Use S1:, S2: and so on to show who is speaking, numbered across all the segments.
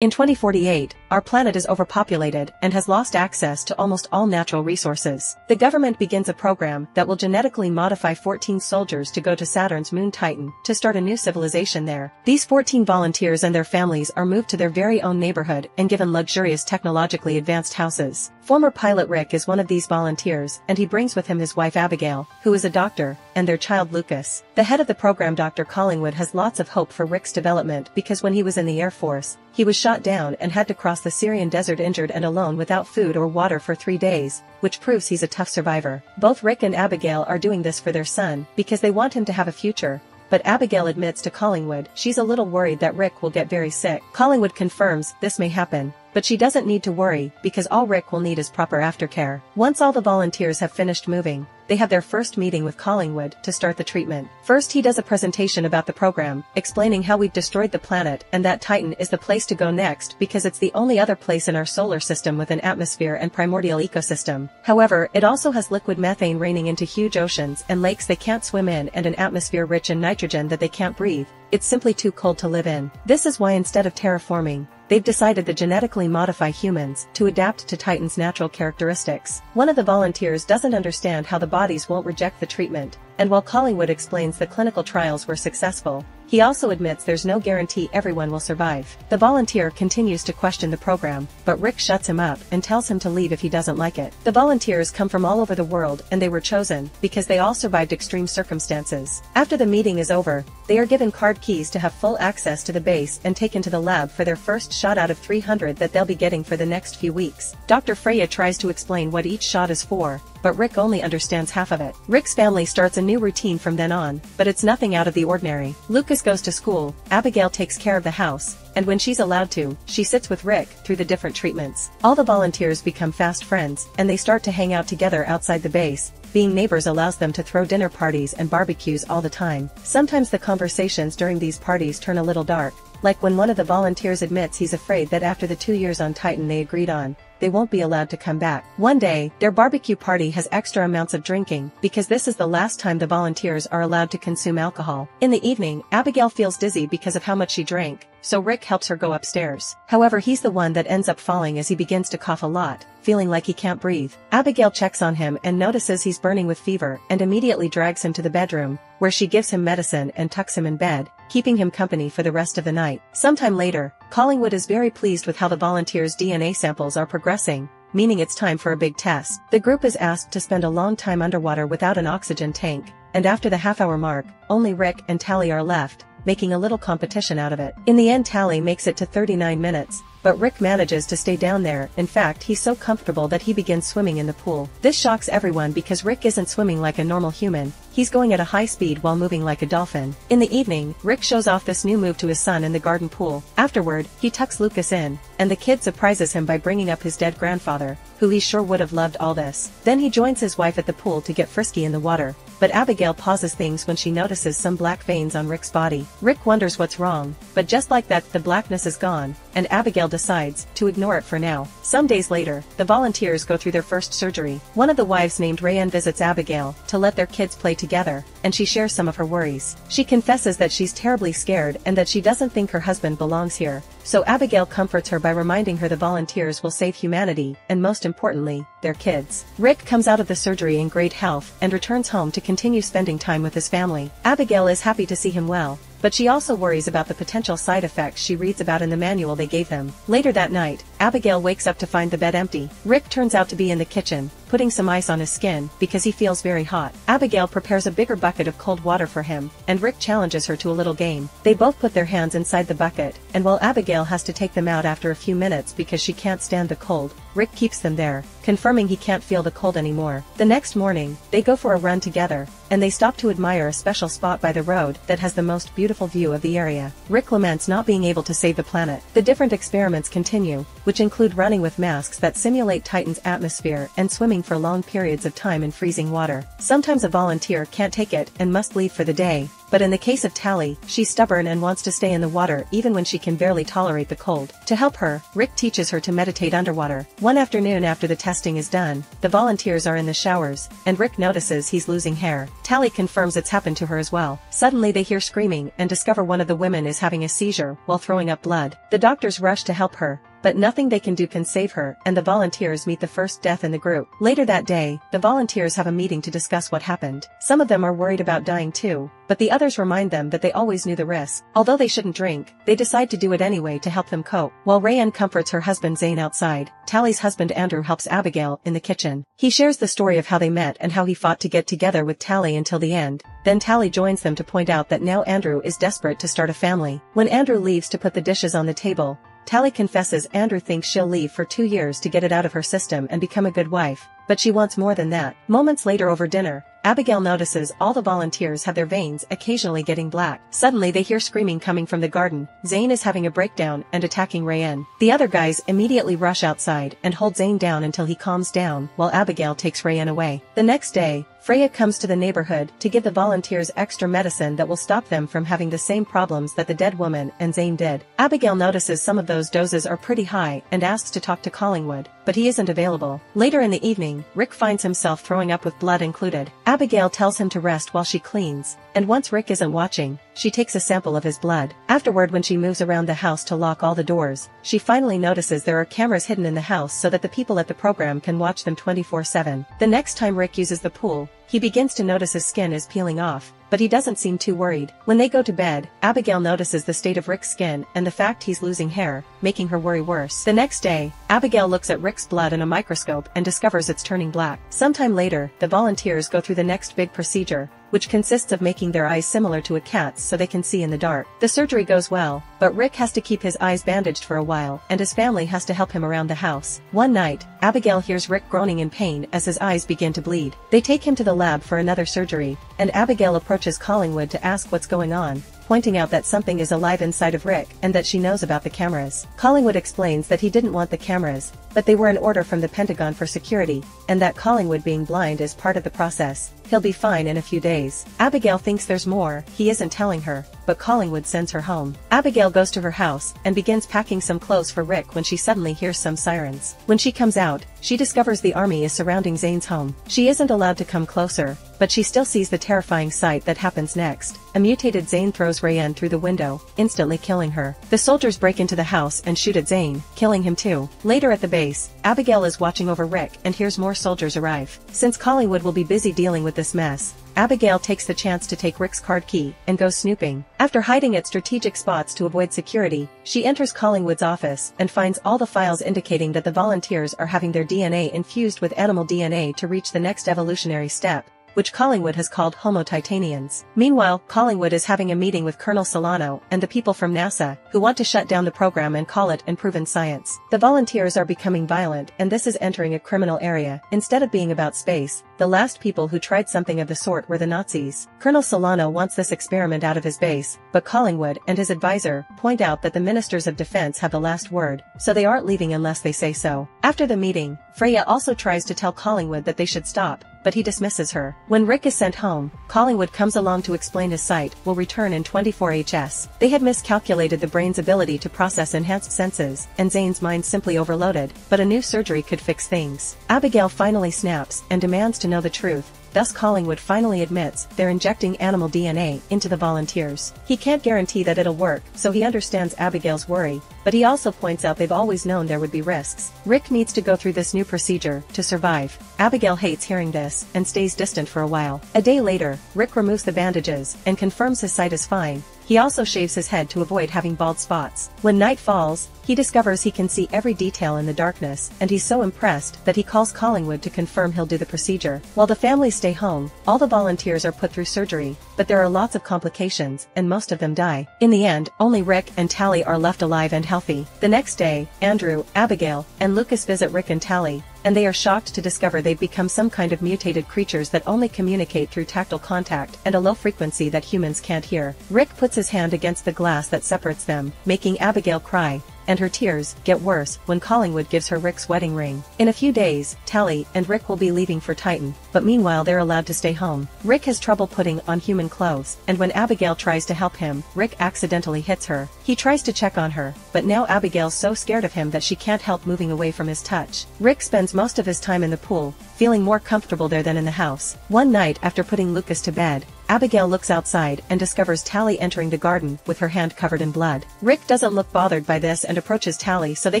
S1: In 2048, our planet is overpopulated and has lost access to almost all natural resources. The government begins a program that will genetically modify 14 soldiers to go to Saturn's moon Titan to start a new civilization there. These 14 volunteers and their families are moved to their very own neighborhood and given luxurious technologically advanced houses. Former pilot Rick is one of these volunteers, and he brings with him his wife Abigail, who is a doctor, and their child Lucas. The head of the program, Dr. Collingwood, has lots of hope for Rick's development because when he was in the Air Force, he was shot down and had to cross the Syrian desert injured and alone without food or water for 3 days, which proves he's a tough survivor. Both Rick and Abigail are doing this for their son because they want him to have a future. But Abigail admits to Collingwood she's a little worried that Rick will get very sick. Collingwood confirms this may happen, but she doesn't need to worry because all Rick will need is proper aftercare. Once all the volunteers have finished moving, they have their first meeting with Collingwood to start the treatment. First, he does a presentation about the program, explaining how we've destroyed the planet and that Titan is the place to go next because it's the only other place in our solar system with an atmosphere and primordial ecosystem. However, it also has liquid methane raining into huge oceans and lakes they can't swim in and an atmosphere rich in nitrogen that they can't breathe. It's simply too cold to live in. This is why instead of terraforming, they've decided to genetically modify humans to adapt to Titan's natural characteristics. One of the volunteers doesn't understand how the bodies won't reject the treatment, and while Collingwood explains the clinical trials were successful, he also admits there's no guarantee everyone will survive. The volunteer continues to question the program, but Rick shuts him up and tells him to leave if he doesn't like it. The volunteers come from all over the world and they were chosen because they all survived extreme circumstances. After the meeting is over, they are given card keys to have full access to the base and taken to the lab for their first shot out of 300 that they'll be getting for the next few weeks. Dr. Freya tries to explain what each shot is for, but Rick only understands half of it. Rick's family starts a new routine from then on, but it's nothing out of the ordinary. Lucas goes to school, Abigail takes care of the house, and when she's allowed to, she sits with Rick through the different treatments. All the volunteers become fast friends, and they start to hang out together outside the base. Being neighbors allows them to throw dinner parties and barbecues all the time. Sometimes the conversations during these parties turn a little dark, like when one of the volunteers admits he's afraid that after the 2 years on Titan they agreed on, they won't be allowed to come back. One day, their barbecue party has extra amounts of drinking because this is the last time the volunteers are allowed to consume alcohol. In the evening, Abigail feels dizzy because of how much she drank, so Rick helps her go upstairs. However, he's the one that ends up falling as he begins to cough a lot, feeling like he can't breathe. Abigail checks on him and notices he's burning with fever and immediately drags him to the bedroom, where she gives him medicine and tucks him in bed, keeping him company for the rest of the night. Sometime later, Collingwood is very pleased with how the volunteers' DNA samples are progressing, meaning it's time for a big test. The group is asked to spend a long time underwater without an oxygen tank, and after the half-hour mark, only Rick and Tally are left, making a little competition out of it. In the end, Tally makes it to 39 minutes, but Rick manages to stay down there. In fact, he's so comfortable that he begins swimming in the pool. This shocks everyone because Rick isn't swimming like a normal human, he's going at a high speed while moving like a dolphin. In the evening, Rick shows off this new move to his son in the garden pool. Afterward, he tucks Lucas in, and the kid surprises him by bringing up his dead grandfather, who he sure would have loved all this. Then he joins his wife at the pool to get frisky in the water, but Abigail pauses things when she notices some black veins on Rick's body. Rick wonders what's wrong, but just like that, the blackness is gone, and Abigail decides to ignore it for now. Some days later, the volunteers go through their first surgery. One of the wives named Rayanne visits Abigail to let their kids play together, and she shares some of her worries. She confesses that she's terribly scared and that she doesn't think her husband belongs here. So Abigail comforts her by reminding her the volunteers will save humanity, and most importantly, their kids. Rick comes out of the surgery in great health and returns home to continue spending time with his family. Abigail is happy to see him well, but she also worries about the potential side effects she reads about in the manual they gave them. Later that night, Abigail wakes up to find the bed empty. Rick turns out to be in the kitchen, putting some ice on his skin because he feels very hot. Abigail prepares a bigger bucket of cold water for him, and Rick challenges her to a little game. They both put their hands inside the bucket, and while Abigail has to take them out after a few minutes because she can't stand the cold, Rick keeps them there, confirming he can't feel the cold anymore. The next morning, they go for a run together, and they stop to admire a special spot by the road that has the most beautiful view of the area. Rick laments not being able to save the planet. The different experiments continue, which include running with masks that simulate Titan's atmosphere and swimming for long periods of time in freezing water. Sometimes a volunteer can't take it and must leave for the day, but in the case of Tally, she's stubborn and wants to stay in the water even when she can barely tolerate the cold. To help her, Rick teaches her to meditate underwater. One afternoon after the testing is done, the volunteers are in the showers, and Rick notices he's losing hair. Tally confirms it's happened to her as well. Suddenly they hear screaming and discover one of the women is having a seizure while throwing up blood. The doctors rush to help her, but nothing they can do can save her, and the volunteers meet the first death in the group. Later that day, the volunteers have a meeting to discuss what happened. Some of them are worried about dying too, but the others remind them that they always knew the risk. Although they shouldn't drink, they decide to do it anyway to help them cope. While Rayanne comforts her husband Zane outside, Tally's husband Andrew helps Abigail in the kitchen. He shares the story of how they met and how he fought to get together with Tally until the end. Then Tally joins them to point out that now Andrew is desperate to start a family. When Andrew leaves to put the dishes on the table, Tally confesses Andrew thinks she'll leave for 2 years to get it out of her system and become a good wife, but she wants more than that. Moments later over dinner, Abigail notices all the volunteers have their veins occasionally getting black. Suddenly they hear screaming coming from the garden. Zane is having a breakdown and attacking Rayanne. The other guys immediately rush outside and hold Zane down until he calms down while Abigail takes Rayanne away. The next day, Freya comes to the neighborhood to give the volunteers extra medicine that will stop them from having the same problems that the dead woman and Zane did. Abigail notices some of those doses are pretty high and asks to talk to Collingwood, but he isn't available. Later in the evening, Rick finds himself throwing up with blood included. Abigail tells him to rest while she cleans, and once Rick isn't watching, she takes a sample of his blood. Afterward, when she moves around the house to lock all the doors, she finally notices there are cameras hidden in the house so that the people at the program can watch them 24/7. The next time Rick uses the pool, he begins to notice his skin is peeling off, but he doesn't seem too worried. When they go to bed, Abigail notices the state of Rick's skin and the fact he's losing hair, making her worry worse. The next day, Abigail looks at Rick's blood in a microscope and discovers it's turning black. Sometime later, the volunteers go through the next big procedure, which consists of making their eyes similar to a cat's so they can see in the dark. The surgery goes well, but Rick has to keep his eyes bandaged for a while, and his family has to help him around the house. One night, Abigail hears Rick groaning in pain as his eyes begin to bleed. They take him to the lab for another surgery, and Abigail approaches Collingwood to ask what's going on, pointing out that something is alive inside of Rick and that she knows about the cameras. Collingwood explains that he didn't want the cameras, but they were an order from the Pentagon for security, and that Collingwood being blind is part of the process. He'll be fine in a few days. Abigail thinks there's more he isn't telling her, but Collingwood sends her home. Abigail goes to her house and begins packing some clothes for Rick when she suddenly hears some sirens. When she comes out, she discovers the army is surrounding Zane's home. She isn't allowed to come closer, but she still sees the terrifying sight that happens next. A mutated Zane throws Rayanne through the window, instantly killing her. The soldiers break into the house and shoot at Zane, killing him too. Later at the base, Abigail is watching over Rick and hears more soldiers arrive. Since Collingwood will be busy dealing with this mess, Abigail takes the chance to take Rick's card key and goes snooping. After hiding at strategic spots to avoid security, she enters Collingwood's office and finds all the files indicating that the volunteers are having their DNA infused with animal DNA to reach the next evolutionary step, which Collingwood has called Homo Titanians. Meanwhile, Collingwood is having a meeting with Colonel Solano and the people from NASA, who want to shut down the program and call it unproven science. The volunteers are becoming violent, and this is entering a criminal area. Instead of being about space, the last people who tried something of the sort were the Nazis. Colonel Solano wants this experiment out of his base, but Collingwood and his advisor point out that the ministers of defense have the last word, so they aren't leaving unless they say so. After the meeting, Freya also tries to tell Collingwood that they should stop, but he dismisses her. When Rick is sent home, Collingwood comes along to explain his sight will return in 24 HS. They had miscalculated the brain's ability to process enhanced senses, and Zane's mind simply overloaded, but a new surgery could fix things. Abigail finally snaps and demands to know the truth. Thus Collingwood finally admits they're injecting animal DNA into the volunteers. He can't guarantee that it'll work, so he understands Abigail's worry, but he also points out they've always known there would be risks. Rick needs to go through this new procedure to survive. Abigail hates hearing this and stays distant for a while. A day later, Rick removes the bandages and confirms his sight is fine. He also shaves his head to avoid having bald spots. When night falls, he discovers he can see every detail in the darkness, and he's so impressed that he calls Collingwood to confirm he'll do the procedure. While the families stay home, all the volunteers are put through surgery, but there are lots of complications, and most of them die. In the end, only Rick and Tally are left alive and healthy. The next day, Andrew, Abigail, and Lucas visit Rick and Tally, and they are shocked to discover they've become some kind of mutated creatures that only communicate through tactile contact and a low frequency that humans can't hear. Rick puts his hand against the glass that separates them, making Abigail cry. and her tears get worse when Collingwood gives her Rick's wedding ring. In a few days, Tally and Rick will be leaving for Titan, but meanwhile they're allowed to stay home. Rick has trouble putting on human clothes, and when Abigail tries to help him, Rick accidentally hits her. He tries to check on her, but now Abigail's so scared of him that she can't help moving away from his touch. Rick spends most of his time in the pool, feeling more comfortable there than in the house. One night after putting Lucas to bed, Abigail looks outside and discovers Tally entering the garden with her hand covered in blood. Rick doesn't look bothered by this and approaches Tally so they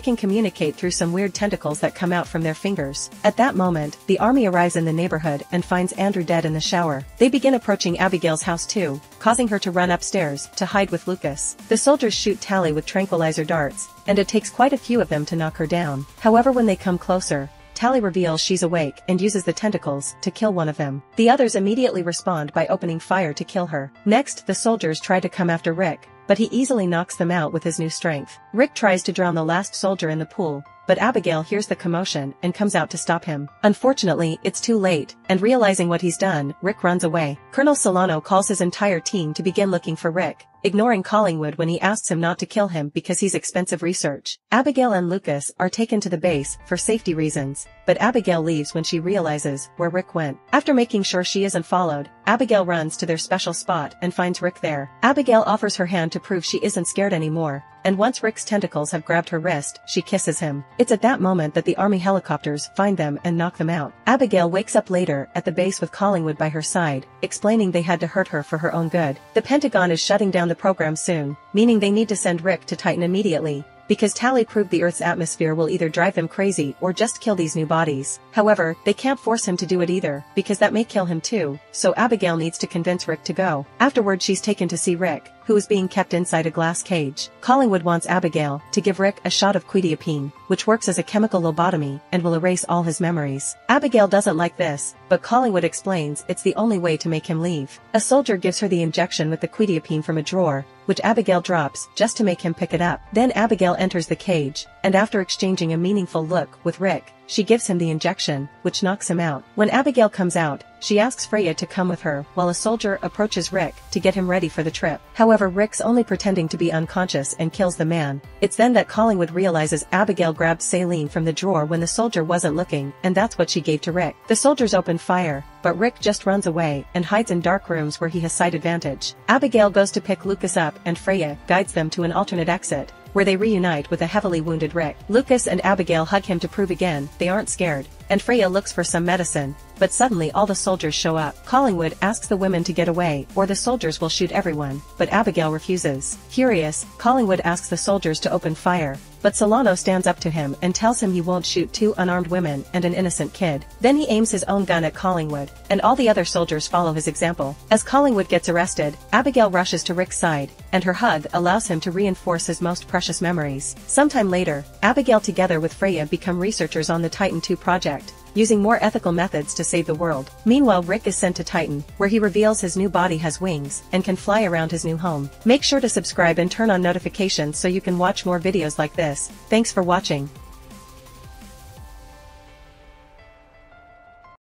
S1: can communicate through some weird tentacles that come out from their fingers. At that moment, the army arrives in the neighborhood and finds Andrew dead in the shower. They begin approaching Abigail's house too, causing her to run upstairs to hide with Lucas. The soldiers shoot Tally with tranquilizer darts, and it takes quite a few of them to knock her down. However, when they come closer, Tally reveals she's awake and uses the tentacles to kill one of them. The others immediately respond by opening fire to kill her. Next, the soldiers try to come after Rick, but he easily knocks them out with his new strength. Rick tries to drown the last soldier in the pool, but Abigail hears the commotion and comes out to stop him. Unfortunately, it's too late, and realizing what he's done, Rick runs away. Colonel Solano calls his entire team to begin looking for Rick, ignoring Collingwood when he asks him not to kill him because he's expensive research. Abigail and Lucas are taken to the base for safety reasons, but Abigail leaves when she realizes where Rick went. After making sure she isn't followed, Abigail runs to their special spot and finds Rick there. Abigail offers her hand to prove she isn't scared anymore, and once Rick's tentacles have grabbed her wrist, she kisses him. It's at that moment that the army helicopters find them and knock them out. Abigail wakes up later at the base with Collingwood by her side, explaining they had to hurt her for her own good. The Pentagon is shutting down the program soon, meaning they need to send Rick to Titan immediately, because Tally proved the Earth's atmosphere will either drive them crazy or just kill these new bodies. However, they can't force him to do it either, because that may kill him too, so Abigail needs to convince Rick to go. Afterward, she's taken to see Rick, who is being kept inside a glass cage. Collingwood wants Abigail to give Rick a shot of quetiapine, which works as a chemical lobotomy and will erase all his memories. Abigail doesn't like this, but Collingwood explains it's the only way to make him leave. A soldier gives her the injection with the quetiapine from a drawer, which Abigail drops just to make him pick it up. Then Abigail enters the cage, and after exchanging a meaningful look with Rick, she gives him the injection, which knocks him out. When Abigail comes out, she asks Freya to come with her while a soldier approaches Rick to get him ready for the trip. However, Rick's only pretending to be unconscious and kills the man. It's then that Collingwood realizes Abigail grabbed saline from the drawer when the soldier wasn't looking, and that's what she gave to Rick. The soldiers open fire, but Rick just runs away and hides in dark rooms where he has sight advantage. Abigail goes to pick Lucas up and Freya guides them to an alternate exit, where they reunite with a heavily wounded Rick. Lucas and Abigail hug him to prove again they aren't scared, and Freya looks for some medicine, but suddenly all the soldiers show up. Collingwood asks the women to get away or the soldiers will shoot everyone, but Abigail refuses. Furious, Collingwood asks the soldiers to open fire, but Solano stands up to him and tells him he won't shoot two unarmed women and an innocent kid. Then he aims his own gun at Collingwood, and all the other soldiers follow his example. As Collingwood gets arrested, Abigail rushes to Rick's side, and her hug allows him to reinforce his most precious memories. Sometime later, Abigail together with Freya become researchers on the Titan II project, using more ethical methods to save the world. Meanwhile, Rick is sent to Titan, where he reveals his new body has wings and can fly around his new home. Make sure to subscribe and turn on notifications so you can watch more videos like this. Thanks for watching.